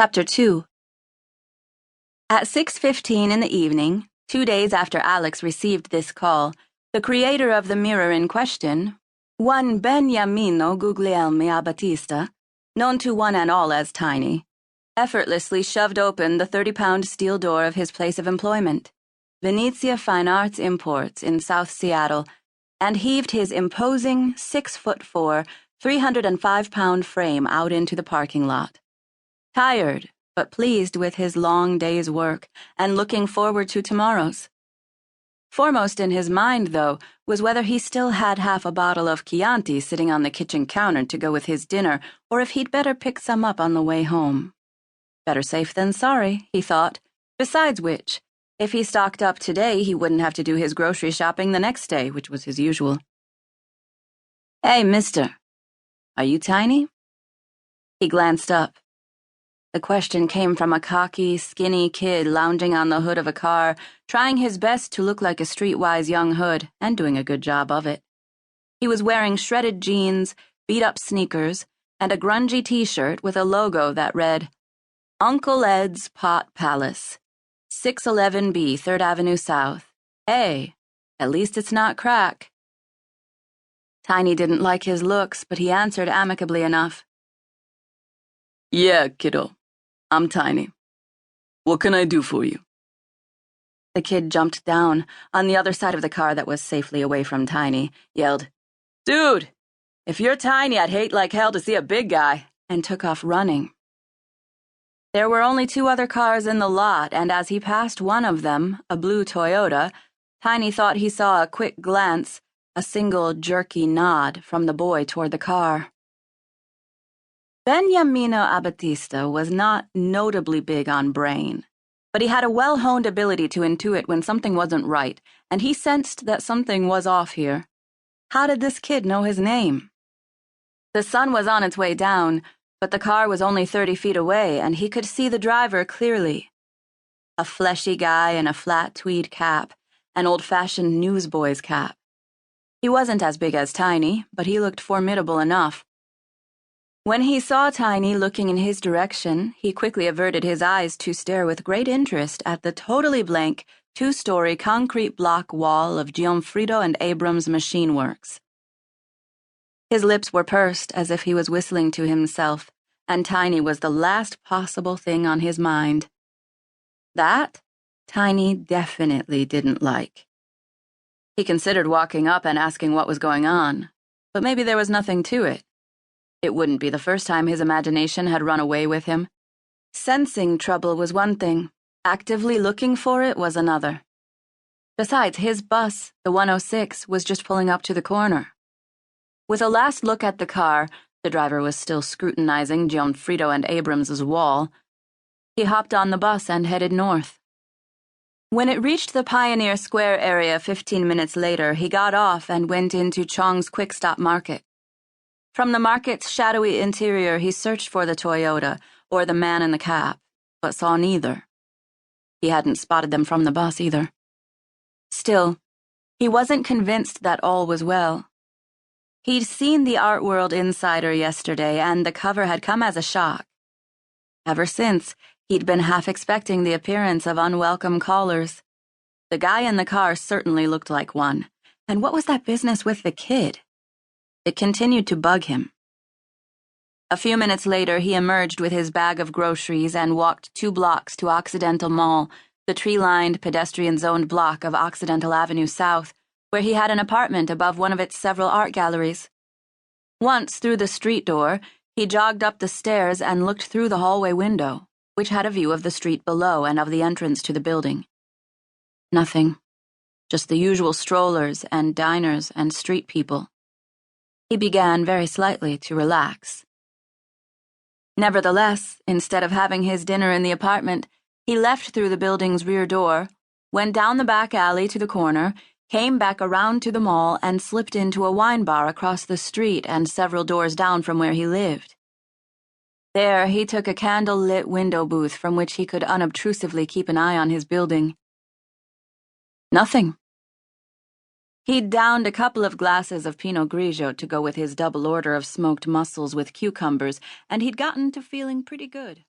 Chapter 2. At 6:15 in the evening, 2 days after Alix received this call, the creator of the mirror in question, one Beniamino Guglielmi Battista, known to one and all as Tiny, effortlessly shoved open the 30-pound steel door of his place of employment, Venezia Fine Arts Imports in South Seattle, and heaved his imposing 6'4", 305-pound frame out into the parking lot. Tired, but pleased with his long day's work and looking forward to tomorrow's. Foremost in his mind, though, was whether he still had half a bottle of Chianti sitting on the kitchen counter to go with his dinner, or if he'd better pick some up on the way home. Better safe than sorry, he thought. Besides which, if he stocked up today, he wouldn't have to do his grocery shopping the next day, which was his usual. "Hey, mister, are you Tiny?" He glanced up. The question came from a cocky, skinny kid lounging on the hood of a car, trying his best to look like a streetwise young hood, and doing a good job of it. He was wearing shredded jeans, beat-up sneakers, and a grungy t-shirt with a logo that read, "Uncle Ed's Pot Palace, 611B 3rd Avenue South. Hey, at least it's not crack." Tiny didn't like his looks, but he answered amicably enough. "Yeah, kiddo. I'm Tiny. What can I do for you?" The kid jumped down, on the other side of the car that was safely away from Tiny, yelled, "Dude, if you're Tiny, I'd hate like hell to see a big guy," and took off running. There were only 2 other cars in the lot, and as he passed one of them, a blue Toyota, Tiny thought he saw a quick glance, a single jerky nod from the boy toward the car. Beniamino Battista was not notably big on brain, but he had a well-honed ability to intuit when something wasn't right, and he sensed that something was off here. How did this kid know his name? The sun was on its way down, but the car was only 30 feet away, and he could see the driver clearly. A fleshy guy in a flat tweed cap, an old-fashioned newsboy's cap. He wasn't as big as Tiny, but he looked formidable enough. When he saw Tiny looking in his direction, he quickly averted his eyes to stare with great interest at the totally blank 2-story concrete block wall of Gianfrido and Abrams Machine Works. His lips were pursed as if he was whistling to himself, and Tiny was the last possible thing on his mind. That, Tiny definitely didn't like. He considered walking up and asking what was going on, but maybe there was nothing to it. It wouldn't be the first time his imagination had run away with him. Sensing trouble was one thing, actively looking for it was another. Besides, his bus, the 106, was just pulling up to the corner. With a last look at the car, the driver was still scrutinizing Gianfrido and Abrams' wall. He hopped on the bus and headed north. When it reached the Pioneer Square area 15 minutes later, he got off and went into Chong's Quick Stop Market. From the market's shadowy interior, he searched for the Toyota or the man in the cap, but saw neither. He hadn't spotted them from the bus either. Still, he wasn't convinced that all was well. He'd seen the Art World Insider yesterday, and the cover had come as a shock. Ever since, he'd been half expecting the appearance of unwelcome callers. The guy in the car certainly looked like one, and what was that business with the kid? It continued to bug him. A few minutes later, he emerged with his bag of groceries and walked 2 blocks to Occidental Mall, the tree-lined, pedestrian-zoned block of Occidental Avenue South, where he had an apartment above one of its several art galleries. Once through the street door, he jogged up the stairs and looked through the hallway window, which had a view of the street below and of the entrance to the building. Nothing. Just the usual strollers and diners and street people. He began very slightly to relax. Nevertheless, instead of having his dinner in the apartment, he left through the building's rear door, went down the back alley to the corner, came back around to the mall, and slipped into a wine bar across the street and several doors down from where he lived. There, he took a candle-lit window booth from which he could unobtrusively keep an eye on his building. Nothing. He'd downed a couple of glasses of Pinot Grigio to go with his double order of smoked mussels with cucumbers, and he'd gotten to feeling pretty good.